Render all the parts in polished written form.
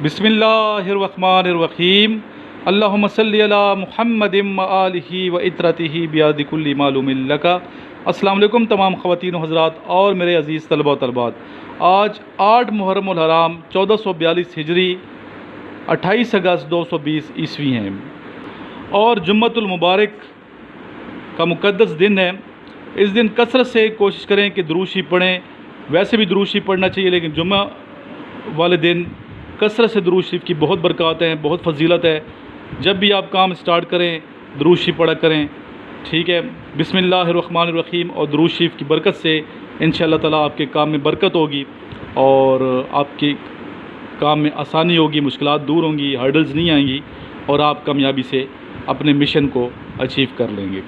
बिस्मिल्लाहिर्रहमानिर्रहीम। अल्लाहुम्मा सल्लि अला मुहम्मदिम व आलिहि व इत्रतिहि बियादि कुल्ली मालूमिन लका। अस्सलाम वालेकुम तमाम ख़वातीन हज़रात और मेरे अज़ीज़ तलबा तलबात। आज 8 मुहर्रम उल हराम 1442 हिजरी 28 अगस्त 220 ईस्वी हैं और जुम्मतुल मुबारक का मुक़द्दस दिन है। इस दिन कसरत से कोशिश करें कि दुरूद शरीफ पढ़ें। वैसे भी दुरूद शरीफ पढ़ना चाहिए, लेकिन जुम्मा वाले दिन कसरत से दुरूद शरीफ की बहुत बरक़ात हैं, बहुत फजीलत है। जब भी आप काम स्टार्ट करें दुरूद शरीफ पढ़ा करें, ठीक है। बिस्मिल्लाहिर्रहमानिर्रहीम और दुरूद शरीफ की बरकत से इंशाअल्लाह ताला आपके काम में बरकत होगी और आपके काम में आसानी होगी, मुश्किलात दूर होंगी, हर्डल्स नहीं आएंगी और आप कामयाबी से अपने मिशन को अचीव कर लेंगे।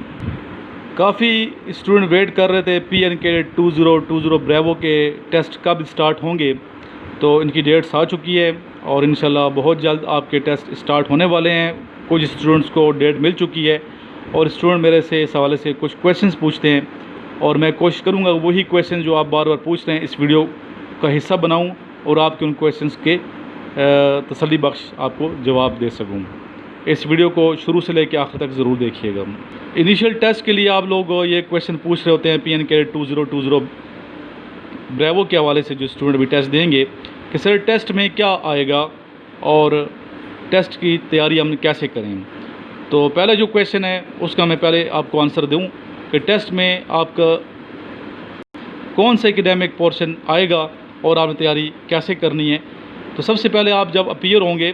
काफ़ी स्टूडेंट वेट कर रहे थे PNK 2020 ब्रेवो के टेस्ट कब स्टार्ट होंगे, तो इनकी डेट्स आ चुकी है और इंशाल्लाह बहुत जल्द आपके टेस्ट स्टार्ट होने वाले हैं। कुछ स्टूडेंट्स को डेट मिल चुकी है और स्टूडेंट मेरे से इस हवाले से कुछ क्वेश्चंस पूछते हैं और मैं कोशिश करूंगा वही क्वेश्चन जो आप बार बार पूछ रहे हैं इस वीडियो का हिस्सा बनाऊं और आपके उन क्वेश्चंस के तसल्ली बख्श आपको जवाब दे सकूं। इस वीडियो को शुरू से लेकर आखिर तक ज़रूर देखिएगा। इनिशियल टेस्ट के लिए आप लोग ये क्वेश्चन पूछ रहे होते हैं PNK 2020 ब्रेवो के हवाले से। जो स्टूडेंट भी टेस्ट देंगे कि सर टेस्ट में क्या आएगा और टेस्ट की तैयारी हम कैसे करें, तो पहला जो क्वेश्चन है उसका मैं पहले आपको आंसर दूं कि टेस्ट में आपका कौन सा एकेडमिक पोर्शन आएगा और आपने तैयारी कैसे करनी है। तो सबसे पहले आप जब अपीयर होंगे,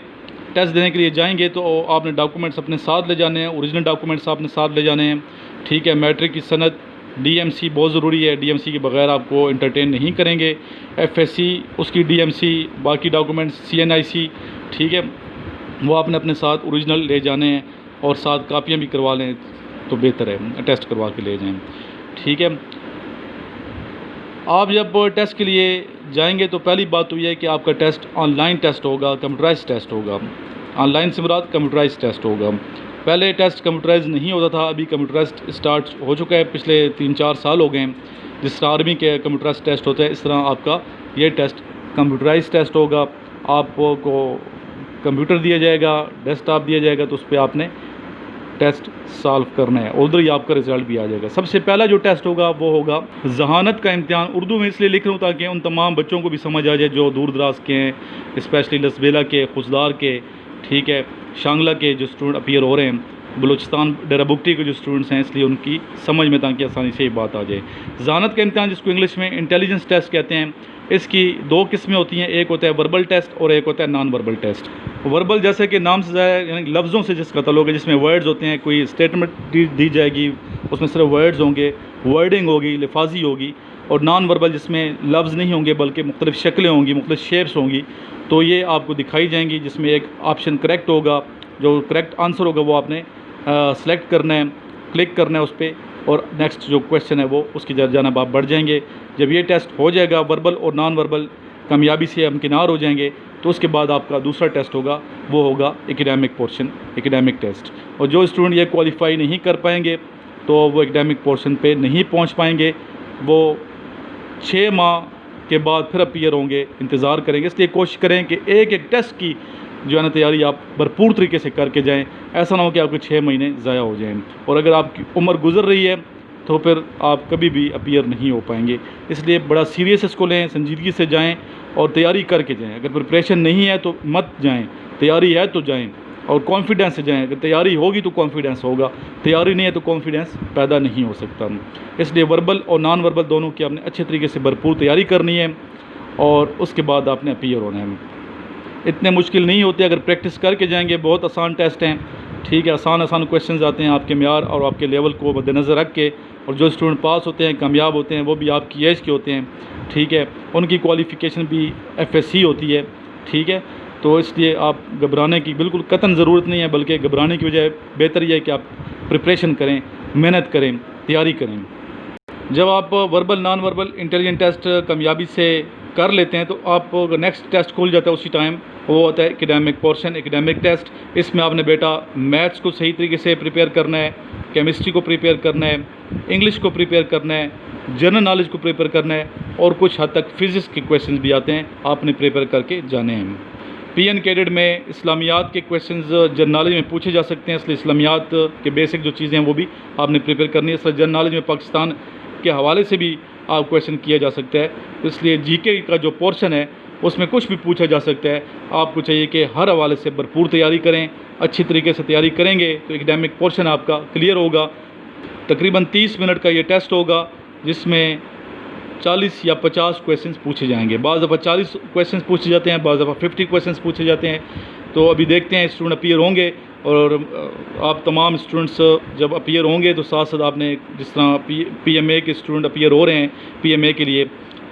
टेस्ट देने के लिए जाएंगे, तो आपने डॉक्यूमेंट्स अपने साथ ले जाने हैं, ओरिजिनल डॉक्यूमेंट्स आपने साथ ले जाने हैं, ठीक है। मैट्रिक की सनद, DMC बहुत ज़रूरी है, DMC के बगैर आपको इंटरटेन नहीं करेंगे। FSC उसकी DMC, बाकी डॉक्यूमेंट्स CNIC, ठीक है, वो आपने अपने साथ ओरिजिनल ले जाने हैं और साथ कापियाँ भी करवा लें तो बेहतर है, टेस्ट करवा के ले जाएं, ठीक है। आप जब टेस्ट के लिए जाएंगे तो पहली बात तो यह है कि आपका टेस्ट ऑनलाइन टेस्ट होगा, कंप्यूटराइज टेस्ट होगा। ऑनलाइन से मुराद कंप्यूटराइज टेस्ट होगा। पहले टेस्ट कंप्यूटराइज नहीं होता था, अभी कंप्यूटराइज स्टार्ट हो चुका है। पिछले 3-4 साल हो गए हैं। जिस तरह आर्मी के कंप्यूटराइज टेस्ट होता है, इस तरह आपका ये टेस्ट कंप्यूटराइज टेस्ट होगा। आपको कंप्यूटर दिया जाएगा, डेस्कटॉप दिया जाएगा, तो उस पर आपने टेस्ट सॉल्व करना है, उधर ही आपका रिज़ल्ट भी आ जाएगा। सबसे पहला जो टेस्ट होगा वो होगा ज़हानत का इम्तिहान। उर्दू में इसलिए लिख रहा हूँ ताकि उन तमाम बच्चों को भी समझ आ जाए जो दूर दराज के हैं, स्पेशली लसबेला के, खुशदार के, ठीक है, शांगला के जो स्टूडेंट अपीयर हो रहे हैं, बलूचिस्तान डेराबुगटी के जो स्टूडेंट्स हैं, इसलिए उनकी समझ में ताकि आसानी से ये बात आ जाए। ज़हानत का इम्तिहान जिसको इंग्लिश में इंटेलिजेंस टेस्ट कहते हैं, इसकी 2 किस्में होती हैं। एक होता है वर्बल टेस्ट और एक होता है नॉन वर्बल टेस्ट। वर्बल जैसे कि नाम से ज़ाहिर यानी लफ्ज़ों से जिसका ताल्लुक है, जिसमें वर्ड्स होते हैं, कोई स्टेटमेंट दी जाएगी उसमें सिर्फ वर्ड्स होंगे, वर्डिंग होगी, लिफाजी होगी। और नॉन वर्बल जिसमें लफ्ज़ नहीं होंगे बल्कि मुख्तलिफ़ शक्लें होंगी, मुख्तलिफ़ शेप्स होंगी, तो ये आपको दिखाई जाएंगी। जिसमें एक ऑप्शन करेक्ट होगा, जो करेक्ट आंसर होगा वो आपने सेलेक्ट करना है, क्लिक करना है उस पर और नेक्स्ट जो क्वेश्चन है वो उसकी जानिब आप बढ़ जाएंगे। जब ये टेस्ट हो जाएगा, वर्बल और नॉन वर्बल कामयाबी से हमकिनार हो जाएंगे, तो उसके बाद आपका दूसरा टेस्ट होगा वो होगा एकेडमिक पोर्शन, एकेडमिक टेस्ट। और जो स्टूडेंट ये क्वालिफाई नहीं कर पाएंगे तो वो एकेडमिक पोर्शन पे नहीं पहुंच पाएंगे। वो 6 माह के बाद फिर अपीयर होंगे, इंतज़ार करेंगे। इसलिए कोशिश करें कि एक एक टेस्ट की जो है ना तैयारी आप भरपूर तरीके से करके जाएं। ऐसा ना हो कि आपके 6 महीने ज़ाया हो जाएं और अगर आपकी उम्र गुजर रही है तो फिर आप कभी भी अपीयर नहीं हो पाएंगे। इसलिए बड़ा सीरियस इसको लें, संजीदगी से जाएं और तैयारी करके जाएं। अगर प्रिपरेशन नहीं है तो मत जाएं, तैयारी है तो जाएं और कॉन्फिडेंस से जाएं। अगर तैयारी होगी तो कॉन्फिडेंस होगा, तैयारी नहीं है तो कॉन्फिडेंस पैदा नहीं हो सकता। इसलिए वर्बल और नॉन वर्बल दोनों की आपने अच्छे तरीके से भरपूर तैयारी करनी है और उसके बाद आपने अपीयर होना है। इतने मुश्किल नहीं होते, अगर प्रैक्टिस करके जाएंगे। बहुत आसान टेस्ट हैं, ठीक है, आसान क्वेश्चंस आते हैं आपके मेयार और आपके लेवल को मद्देनज़र रख के। और जो स्टूडेंट पास होते हैं, कामयाब होते हैं, वो भी आपकी एज के होते हैं, ठीक है। उनकी क्वालिफ़िकेशन भी FSC होती है, ठीक है। तो इसलिए आप घबराने की बिल्कुल कतन ज़रूरत नहीं है, बल्कि घबराने की बजाय बेहतर यह है कि आप प्रिपरेशन करें, मेहनत करें, तैयारी करें। जब आप verbal non verbal intelligent test कामयाबी से कर लेते हैं तो आप नेक्स्ट टेस्ट खुल जाता है उसी टाइम, वो होता है एकेडमिक पोर्शन, एकेडमिक टेस्ट। इसमें आपने बेटा मैथ्स को सही तरीके से प्रिपेयर करना है, केमिस्ट्री को प्रिपेयर करना है, इंग्लिश को प्रिपेयर करना है, जनरल नॉलेज को प्रिपेयर करना है और कुछ हद तक फिज़िक्स के क्वेश्चन भी आते हैं, आपने प्रिपेयर करके जाने हैं। PN कैडेट में इस्लामियात के क्वेश्चंस जनरल नॉलेज में पूछे जा सकते हैं, इसलिए इस्लामियात के बेसिक जो चीज़ें हैं वो भी आपने प्रिपेयर करनी है। इसलिए जनरल नॉलेज में पाकिस्तान के हवाले से भी आप क्वेश्चन किया जा सकता है, इसलिए GK का जो पोर्शन है उसमें कुछ भी पूछा जा सकता है। आपको चाहिए कि हर हवाले से भरपूर तैयारी करें, अच्छी तरीके से तैयारी करेंगे तो एकेडमिक पोर्शन आपका क्लियर होगा। तकरीबन 30 मिनट का ये टेस्ट होगा जिसमें 40 या 50 क्वेश्चंस पूछे जाएंगे। बाज़ दफ़ा 40 क्वेश्चंस पूछे जाते हैं, बाज़ दफ़ा 50 क्वेश्चंस पूछे जाते हैं। तो अभी देखते हैं स्टूडेंट अपीयर होंगे और आप तमाम स्टूडेंट्स जब अपीयर होंगे तो साथ साथ आपने जिस तरह PMA के स्टूडेंट अपीयर हो रहे हैं PMA के लिए,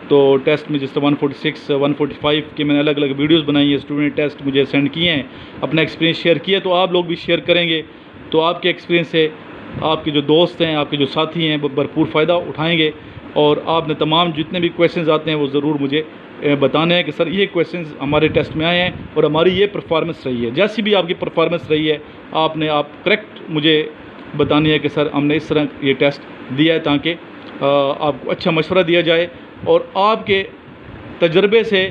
तो टेस्ट में जिस तरह 146 145 के मैंने अलग अलग वीडियोस बनाई हैं, स्टूडेंट टेस्ट मुझे सेंड किए हैं, अपना एक्सपीरियंस शेयर किया, तो आप लोग भी शेयर करेंगे तो आपके एक्सपीरियंस से आपके जो दोस्त हैं, आपके जो साथी हैं वो भरपूर फ़ायदा उठाएँगे। और आपने तमाम जितने भी क्वेश्चंस आते हैं वो ज़रूर मुझे बताने हैं कि सर ये क्वेश्चंस हमारे टेस्ट में आए हैं और हमारी ये परफॉर्मेंस रही है। जैसी भी आपकी परफॉर्मेंस रही है आप करेक्ट मुझे बतानी है कि सर हमने इस तरह ये टेस्ट दिया है, ताकि आपको अच्छा मशवरा दिया जाए और आपके तजर्बे से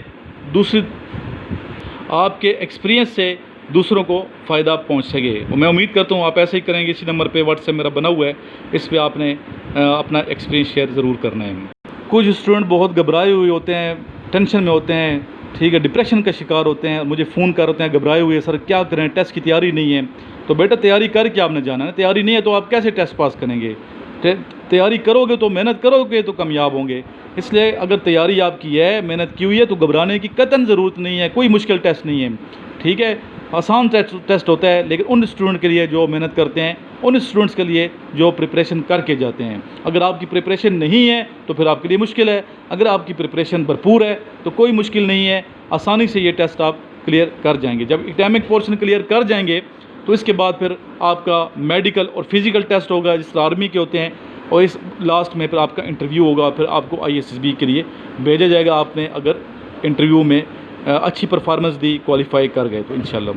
आपके एक्सपीरियंस से दूसरों को फ़ायदा पहुंच सके। और मैं उम्मीद करता हूं आप ऐसे ही करेंगे। इसी नंबर पे व्हाट्सएप मेरा बना हुआ है, इस पे आपने अपना एक्सपीरियंस शेयर ज़रूर करना है। कुछ स्टूडेंट बहुत घबराए हुए होते हैं, टेंशन में होते हैं, ठीक है, डिप्रेशन का शिकार होते हैं, मुझे फ़ोन कर होते हैं घबराए हुए, सर क्या करें, टेस्ट की तैयारी नहीं है। तो बेटा तैयारी करके आपने जाना है, तैयारी नहीं है तो आप कैसे टेस्ट पास करेंगे। तैयारी करोगे तो मेहनत करोगे तो कामयाब होंगे। इसलिए अगर तैयारी आपकी है, मेहनत की हुई है, तो घबराने की कतई ज़रूरत नहीं है। कोई मुश्किल टेस्ट नहीं है, ठीक है, आसान टेस्ट होता है, लेकिन उन स्टूडेंट के लिए जो मेहनत करते हैं, उन स्टूडेंट्स के लिए जो प्रिपरेशन करके जाते हैं। अगर आपकी प्रिपरेशन नहीं है तो फिर आपके लिए मुश्किल है, अगर आपकी प्रिपरेशन भरपूर है तो कोई मुश्किल नहीं है, आसानी से ये टेस्ट आप क्लियर कर जाएंगे। जब एकेडमिक पोर्शन क्लियर कर जाएंगे तो इसके बाद फिर आपका मेडिकल और फिज़िकल टेस्ट होगा जिस आर्मी के होते हैं, और इस लास्ट में फिर आपका इंटरव्यू होगा, फिर आपको ISSB के लिए भेजा जाएगा। आपने अगर इंटरव्यू में अच्छी परफॉर्मेंस दी, क्वालिफाई कर गए तो इंशाल्लाह।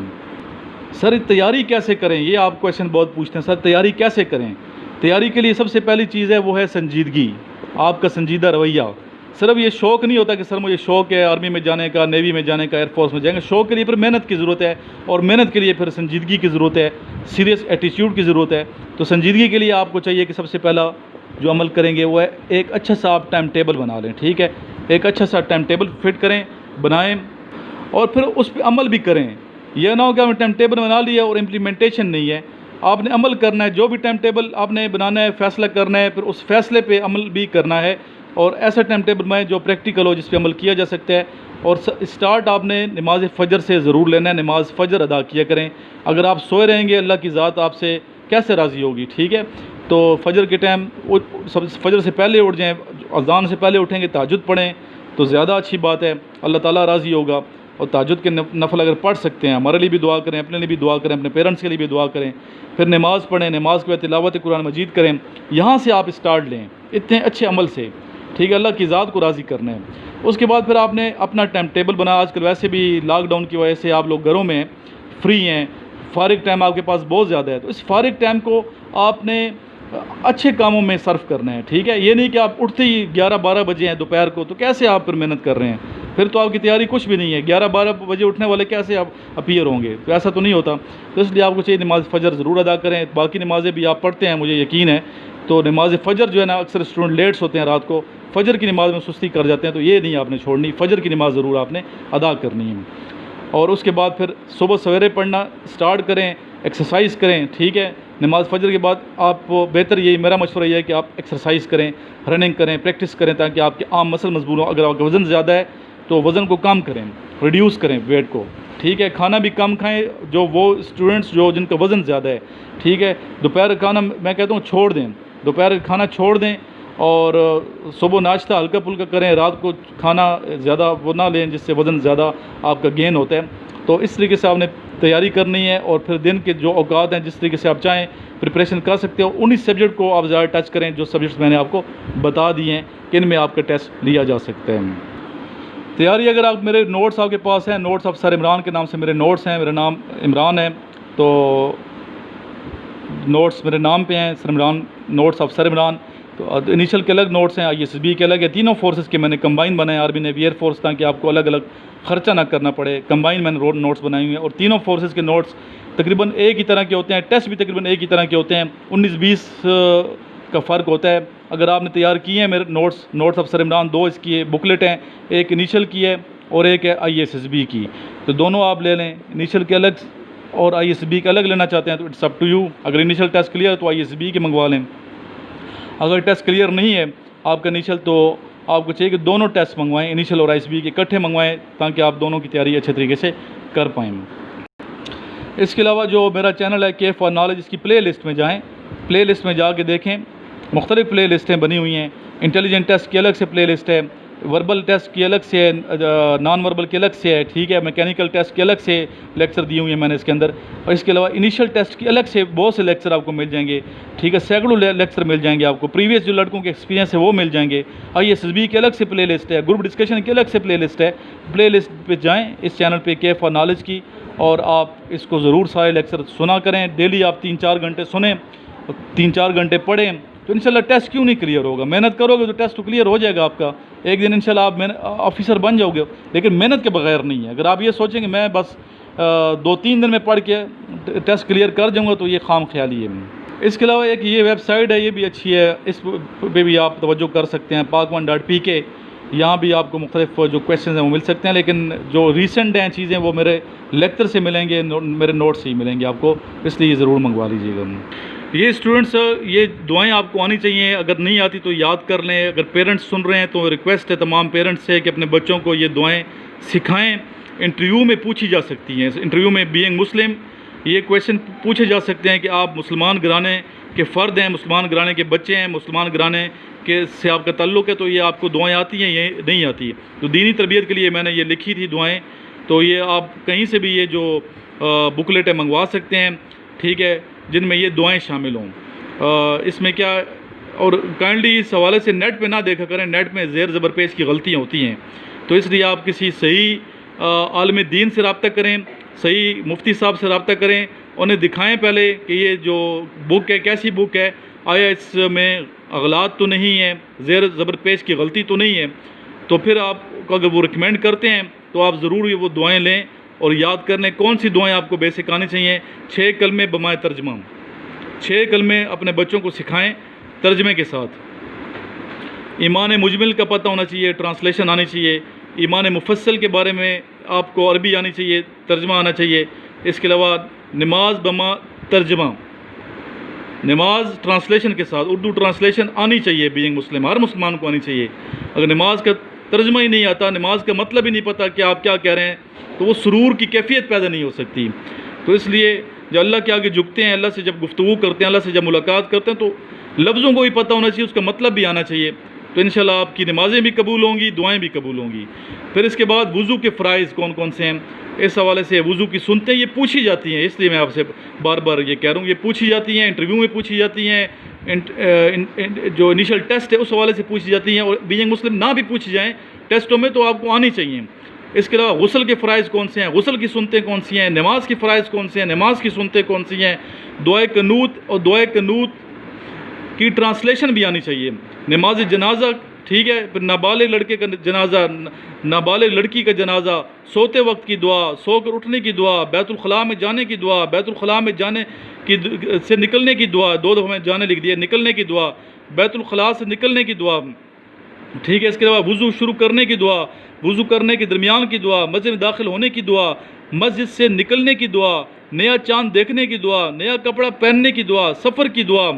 सर तैयारी कैसे करें, ये आप क्वेश्चन बहुत पूछते हैं, सर तैयारी कैसे करें। तैयारी के लिए सबसे पहली चीज़ है वो है संजीदगी, आपका संजीदा रवैया। सिर्फ ये शौक़ नहीं होता कि सर मुझे शौक़ है आर्मी में जाने का, नेवी में जाने का, एयरफोर्स में जाएंगे। शौक़ के लिए फिर मेहनत की ज़रूरत है, और मेहनत के लिए फिर संजीदगी की ज़रूरत है, सीरियस एटीट्यूड की ज़रूरत है। तो संजीदगी के लिए आपको चाहिए कि सबसे पहला जो अमल करेंगे वो है एक अच्छा सा आप टाइम टेबल बना लें, ठीक है, एक अच्छा सा टाइम टेबल फिट करें, बनाएं और फिर उस पर अमल भी करें। यह ना हो कि आपने टाइम टेबल बना लिया और इम्प्लीमेंटेशन नहीं है। आपने अमल करना है, जो भी टाइम टेबल आपने बनाना है, फ़ैसला करना है, फिर उस फैसले पे अमल भी करना है, और ऐसा टाइम टेबल बनाएं जो प्रैक्टिकल हो, जिस पे अमल किया जा सकता है। और स्टार्ट आपने नमाज फ़जर से ज़रूर लेना है, नमाज फ़जर अदा किया करें। अगर आप सोए रहेंगे अल्लाह की ज़ात आपसे कैसे राज़ी होगी, ठीक है। तो फ़जर के टाइम फ़जर से पहले उठ जाएँ, अज़ान से पहले उठेंगे, तहज्जुद पढ़ें तो ज़्यादा अच्छी बात है, अल्लाह ताला राज़ी होगा। और तहज्जुद के नफल अगर पढ़ सकते हैं, हमारे लिए भी दुआ करें, अपने लिए भी दुआ करें, अपने पेरेंट्स के लिए भी दुआ करें, फिर नमाज़ पढ़ें, नमाज के बाद तिलावत कुरान मजीद करें। यहाँ से आप स्टार्ट लें इतने अच्छे अमल से, ठीक है, अल्लाह की ज़ात को राज़ी करना है। उसके बाद फिर आपने अपना टाइम टेबल बना। आजकल वैसे भी लॉकडाउन की वजह से आप लोग घरों में फ्री हैं, फ़ारिग टाइम आपके पास बहुत ज़्यादा है, तो इस फ़ारिग टाइम को आपने अच्छे कामों में सर्व करना है, ठीक है। ये नहीं कि आप उठते ही 11-12 बजे हैं दोपहर को, तो कैसे आप फिर मेहनत कर रहे हैं, फिर तो आपकी तैयारी कुछ भी नहीं है। 11-12 बजे उठने वाले कैसे आप अपीयर होंगे, तो ऐसा तो नहीं होता। तो इसलिए आपको चाहिए नमाज फ़जर ज़रूर अदा करें। बाकी नमाज़ें भी आप पढ़ते हैं, मुझे यकीन है। तो नमाज फ़जर जो है ना, अक्सर स्टूडेंट लेट्स होते हैं, रात को फ़जर की नमाज़ में सुस्ती कर जाते हैं, तो ये नहीं आपने छोड़नी, फ़जर की नमाज़ ज़रूर आपने अदा करनी है। और उसके बाद फिर सुबह सवेरे पढ़ना स्टार्ट करें, एक्सरसाइज करें, ठीक है। नमाज फ़जर के बाद आप बेहतर यही मेरा मशवरा ये है कि आप एक्सरसाइज करें, रनिंग करें, प्रैक्टिस करें, ताकि आपके आम मसल मजबूत हों। अगर आपका वज़न ज़्यादा है तो वज़न को कम करें, रिड्यूस करें वेट को, ठीक है। खाना भी कम खाएं, जो वो स्टूडेंट्स जो जिनका वज़न ज़्यादा है, ठीक है। दोपहर खाना मैं कहता हूँ छोड़ दें, दोपहर खाना छोड़ दें, और सुबह नाश्ता हल्का फुल्का करें, रात को खाना ज़्यादा वो ना लें जिससे वज़न ज़्यादा आपका गेन होता है। तो इस तरीके से आपने तैयारी करनी है, और फिर दिन के जो औकात हैं जिस तरीके से आप चाहें प्रिपरेशन कर सकते हो, उन्हीं सब्जेक्ट को आप ज़्यादा टच करें जो सब्जेक्ट्स मैंने आपको बता दिए हैं कि इनमें आपका टेस्ट लिया जा सकता है। तैयारी अगर आप मेरे नोट्स आपके पास हैं, नोट्स ऑफ सर इमरान के नाम से मेरे नोट्स हैं, मेरा नाम इमरान है, तो नोट्स मेरे नाम पे हैं, sir Imran, notes of sir Imran. तो इनिशियल के अलग नोट्स हैं, ISSB के अलग है, तीनों फोर्सेस के मैंने कंबाइन बनाए, आर्मी नेवी एयर फोर्स, ताकि आपको अलग अलग ख़र्चा ना करना पड़े। कंबाइन मैंने नोट्स बनाए हुए हैं और तीनों फोर्सेस के नोट्स तकरीबन एक ही तरह के होते हैं, टेस्ट भी तकरीबन एक ही तरह के होते हैं, 19-20 का फ़र्क होता है। अगर आपने तैयार किए हैं मेरे नोट्स अफसर इमरान, 2 इसकी बुकलेट हैं, एक इनिशियल की है और एक है ISSB की, तो दोनों आप ले लें। इनिशियल के अलग और ISSB के अलग लेना चाहते हैं तो इट्स अप टू यू। अगर इनिशियल टेस्ट क्लियर है तो ISSB के मंगवा लें, अगर टेस्ट क्लियर नहीं है आपका इनिशियल तो आपको चाहिए कि दोनों टेस्ट मंगवाएं, इनिशियल और ISSB के इकट्ठे मंगवाएं, ताकि आप दोनों की तैयारी अच्छे तरीके से कर पाएँ। इसके अलावा जो मेरा चैनल है के फॉर नॉलेज, इसकी प्ले लिस्ट में जाएँ, प्ले लिस्ट में जाके देखें, मुख्तलिफ़ प्ले लिस्टें बनी हुई हैं। इंटेलिजेंट टेस्ट की अलग से प्ले लिस्ट है, वर्बल टेस्ट की अलग से, नॉन वर्बल की अलग से है, ठीक है। मैकेनिकल टेस्ट की अलग से लेक्चर दिए हुए हैं मैंने इसके अंदर, और इसके अलावा इनिशियल टेस्ट की अलग से बहुत से लेक्चर आपको मिल जाएंगे, ठीक है। सैकड़ों लेक्चर मिल जाएंगे आपको, प्रीवियस जो लड़कों के एक्सपीरियंस है वो मिल जाएंगे। ISSB की अलग से प्ले लिस्ट है, ग्रुप डिस्कशन की अलग से प्ले लिस्ट है। प्ले लिस्ट पर जाएँ इस चैनल पर के फॉर नॉलेज की, और आप इसको ज़रूर सारे लेक्चर सुना करें। डेली आप 3-4 घंटे सुने, 3-4 घंटे पढ़ें, तो इंशाल्लाह टेस्ट क्यों नहीं क्लियर होगा। मेहनत करोगे तो टेस्ट तो क्लियर हो जाएगा आपका, एक दिन इंशाल्लाह आप ऑफिसर बन जाओगे, लेकिन मेहनत के बगैर नहीं है। अगर आप ये सोचेंगे मैं बस 2-3 दिन में पढ़ के टेस्ट क्लियर कर जाऊँगा, तो ये खाम ख्याली है। इसके अलावा एक ये वेबसाइट है, ये भी अच्छी है, इस पे भी आप तवज्जो कर सकते हैं, pak1.pk। यहाँ भी आपको मुख्तलिफ जो क्वेश्चन हैं वो मिल सकते हैं, लेकिन जो रिसेंट हैं चीज़ें वो मेरे लेक्चर से मिलेंगे, मेरे नोट्स से ही मिलेंगे आपको, इसलिए ज़रूर मंगवा लीजिएगा। ये स्टूडेंट्स, ये दुआएं आपको आनी चाहिए, अगर नहीं आती तो याद कर लें। अगर पेरेंट्स सुन रहे हैं तो रिक्वेस्ट है तमाम पेरेंट्स से कि अपने बच्चों को ये दुआएं सिखाएं। इंटरव्यू में पूछी जा सकती हैं, इंटरव्यू में बीइंग मुस्लिम ये क्वेश्चन पूछे जा सकते हैं कि आप मुसलमान घराने के फ़र्द हैं, मुसलमान घराने के बच्चे हैं, मुसलमान घराने के से आपका ताल्लुक़ है, तो ये आपको दुआएं आती हैं, ये नहीं आती। तो दीनी तरबियत के लिए मैंने ये लिखी थी दुआएं, तो ये आप कहीं से भी ये जो बुकलेटें मंगवा सकते हैं, ठीक है, जिनमें ये दुआएं शामिल हों। इसमें क्या, और काइंडली इस हवाले से नेट पे ना देखा करें, नेट में ज़ेर ज़बर पेश की गलतियाँ होती हैं, तो इसलिए आप किसी सही आलिम दीन से रब्ता करें, सही मुफ्ती साहब से रब्ता करें, उन्हें दिखाएं पहले कि ये जो बुक है कैसी बुक है, आया इसमें अगलात तो नहीं है, ज़ेर ज़बर पेश की गलती तो नहीं है। तो फिर आपको अगर वो रिकमेंड करते हैं तो आप ज़रूर ये वो दुआएं लें और याद कर लें कौन सी दुआएं आपको बेसिक आनी चाहिए। 6 कलमे बमाए तर्जमा, 6 कलमे अपने बच्चों को सिखाएं तर्जमे के साथ। ईमान मुजमिल का पता होना चाहिए, ट्रांसलेशन आनी चाहिए। ईमान मुफस्सल के बारे में आपको अरबी आनी चाहिए, तर्जमा आना चाहिए। इसके अलावा नमाज बमा तर्जमा, नमाज ट्रांसलेशन के साथ उर्दू ट्रांसलेशन आनी चाहिए। बीइंग मुस्लिम हर मुसलमान को आनी चाहिए। अगर नमाज का तर्जमा ही नहीं आता, नमाज का मतलब ही नहीं पता कि आप क्या कह रहे हैं, तो वो सुरूर की कैफियत पैदा नहीं हो सकती। तो इसलिए जब अल्लाह के आगे झुकते हैं, अल्लाह से जब गुफ्तगू करते हैं, अल्लाह से जब मुलाकात करते हैं, तो लफ्ज़ों को भी पता होना चाहिए, उसका मतलब भी आना चाहिए। तो इंशाल्लाह आपकी नमाज़ें भी कबूल होंगी, दुआएं भी कबूल होंगी। फिर इसके बाद वज़ू के फ़राइज़ कौन कौन से हैं, इस हवाले से वज़ू की सुनते ये पूछी जाती हैं, इसलिए मैं आपसे बार बार ये कह रहा हूँ, ये पूछी जाती हैं, इंटरव्यू में पूछी जाती हैं, जो इनिशियल टेस्ट है उस हवाले से पूछी जाती हैं, और बीइंग मुस्लिम ना भी पूछी जाएँ टेस्टों में तो आपको आनी चाहिए। इसके अलावा गुस्ल के फ़राइज़ कौन से हैं, गुस्ल की सुनते कौन सी हैं, नमाज की फ़राइज़ कौन से हैं, नमाज की सुनते कौन सी हैं, दुआए कनूत और दुआए कनूत की ट्रांसलेशन भी आनी चाहिए। नमाज जनाजा, ठीक है, फिर नाबालिग लड़के का जनाजा, नाबालिग लड़की का जनाजा, सोते वक्त की दुआ, सोकर उठने की दुआ, बैतुल खला में जाने की दुआ, बैतुल खला में जाने की से निकलने की दुआ, 2 दफ़ा में जाने लिख दिया, निकलने की दुआ, बैतुल खला से निकलने की दुआ, ठीक है। इसके अलावा वज़ू शुरू करने की दुआ, वज़ू करने के दरमियान की दुआ, मस्जिद में दाखिल होने की दुआ, मस्जिद से निकलने की दुआ, नया चाँद देखने की दुआ, नया कपड़ा पहनने की दुआ, सफ़र की दुआ,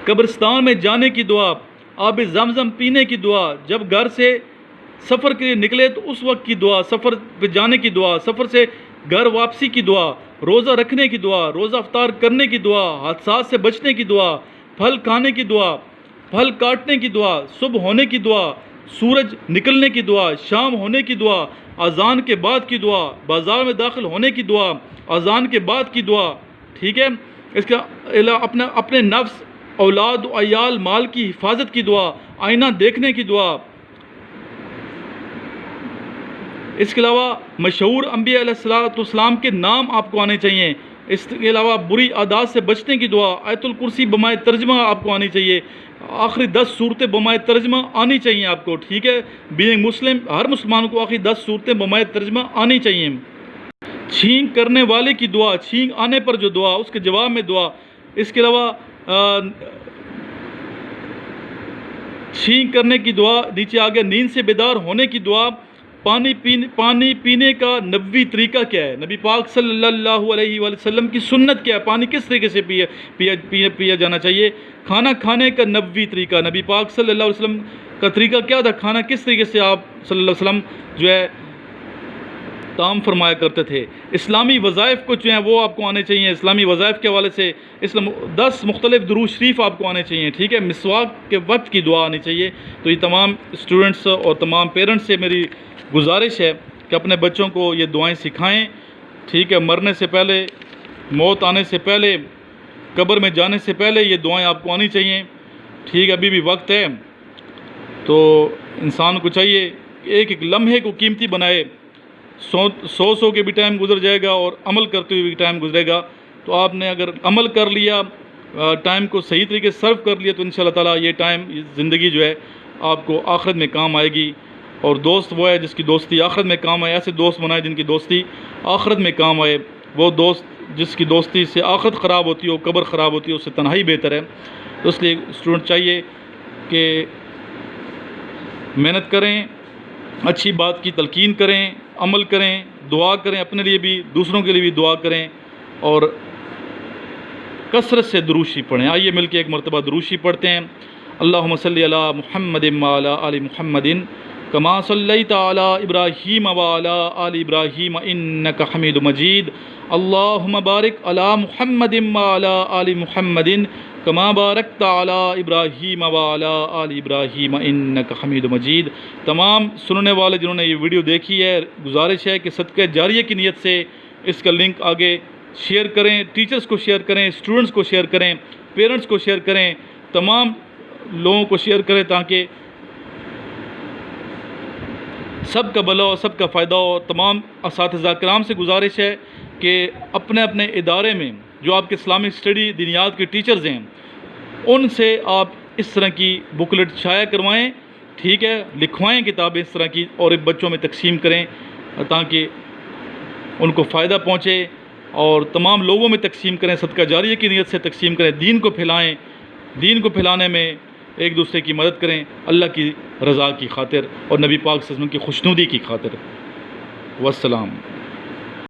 कब्रिस्तान में जाने की दुआ, आब ज़मज़म पीने की दुआ, जब घर से सफ़र के लिए निकले तो उस वक्त की दुआ, सफ़र पे जाने की दुआ, सफ़र से घर वापसी की दुआ, रोज़ा रखने की दुआ, रोज़ा अफ्तार करने की दुआ, हादसात से बचने की दुआ, फल खाने की दुआ, फल काटने की दुआ, सुबह होने की दुआ, सूरज निकलने की दुआ, शाम होने की दुआ, अज़ान के बाद की दुआ, बाज़ार में दाखिल होने की दुआ, अज़ान के बाद की दुआ, ठीक है। इसका अलावा अपने नफ्स, औलाद, अयाल, माल की हिफाजत की दुआ, आईना देखने की दुआ। इसके अलावा मशहूर अंबिया अलैहिस्सलाम के नाम आपको आने चाहिए। इसके अलावा बुरी आदत से बचने की दुआ, आयतुल कुर्सी बमाए तर्जमा आपको आनी चाहिए। आखिरी 10 सूरतें बमाए तर्जमा आनी चाहिए आपको, ठीक है। बीइंग मुस्लिम, हर मुसलमान को आखिरी 10 सूरतें बमाए तर्जमा आनी चाहिए। छींक करने वाले की दुआ, छींक आने पर जो दुआ, उसके जवाब में दुआ। इसके अलावा छींक करने की दुआ, नीचे आ गया नींद से बेदार होने की दुआ। पानी पीने का नबवी तरीका क्या है, नबी पाक सल्लल्लाहु अलैहि वसल्लम की सुन्नत क्या है, पानी किस तरीके से पिया जाना चाहिए। खाना खाने का नबवी तरीका, नबी पाक सल्लल्लाहु अलैहि वसल्लम का तरीका क्या था, खाना किस तरीके से आप सल्लल्लाहु अलैहि वसल्लम जो है ताम फरमाया करते थे। इस्लामी वज़ाइफ को जो हैं वो आपको आने चाहिए। इस्लामी वज़ाइफ के हवाले से 10 मुख्तलिफ दुरूद शरीफ आपको आने चाहिए, ठीक है। मिसवाक के वक्त की दुआ आनी चाहिए। तो ये तमाम स्टूडेंट्स और तमाम पेरेंट्स से मेरी गुजारिश है कि अपने बच्चों को ये दुआएं सिखाएं, ठीक है। मरने से पहले, मौत आने से पहले, कब्र में जाने से पहले ये दुआएं आपको आनी चाहिए, ठीक है। अभी भी वक्त है, तो इंसान को चाहिए कि एक एक लम्हे को कीमती बनाए। 100 के भी टाइम गुजर जाएगा और अमल करते हुए भी टाइम गुजरेगा। तो आपने अगर अमल कर लिया, टाइम को सही तरीके से सर्व कर लिया, तो इंशाअल्लाह ताला ये टाइम, ये ज़िंदगी जो है आपको आखिरत में काम आएगी। और दोस्त वो है जिसकी दोस्ती आखिरत में काम आए। ऐसे दोस्त बनाए जिनकी दोस्ती आखिरत में काम आए। वो दोस्त जिसकी दोस्ती से आखिरत ख़राब होती हो, कब्र ख़राब होती है, उससे तन्हाई बेहतर है। तो इसलिए स्टूडेंट चाहिए कि मेहनत करें, अच्छी बात की तलकीन करें, अमल करें, दुआ करें, अपने लिए भी दूसरों के लिए भी दुआ करें और कसरत से दुरूशी पढ़ें। आइए मिलके एक मरतबा दुरूशी पढ़ते हैं। अल्लाहुम्मा सल्ली अला मुहम्मदिन व अला आलि मुहम्मदिन कमा सल्लैता अला इब्राहीम व अला आलि इब्राहीम इन्नका हमीदुम मजीद। अल्लाहुम्मा बारिक अला मुहम्मदिन व अला आलि मुहम्मदिन कमा बारकता अला इब्राहीम व अला आलि इब्राहीम इन्नका हमीदुम मजीद। तमाम सुनने वाले जिन्होंने ये वीडियो देखी है, गुजारिश है कि सदक़े जारिया की नीयत से इसका लिंक आगे शेयर करें, टीचर्स को शेयर करें, स्टूडेंट्स को शेयर करें, पेरेंट्स को शेयर करें, तमाम लोगों को शेयर करें ताकि सबका भला हो, सबका फ़ायदा हो। तमाम असातिज़ा किराम से गुजारिश है कि अपने अपने इदारे में जो आपके इस्लामिक स्टडी दीनियात के टीचर्स हैं, उनसे आप इस तरह की बुकलेट शाया करवाएं, ठीक है, लिखवाएं किताबें इस तरह की और बच्चों में तकसीम करें ताकि उनको फ़ायदा पहुँचे और तमाम लोगों में तकसीम करें, सदका जारिया की नीयत से तकसीम करें, दीन को फैलाएं, दीन को फैलाने में एक दूसरे की मदद करें, अल्लाह की रज़ा की खातिर और नबी पाक सल्लल्लाहु अलैहि वसल्लम की खुशनुदी की खातिर। वस्सलाम।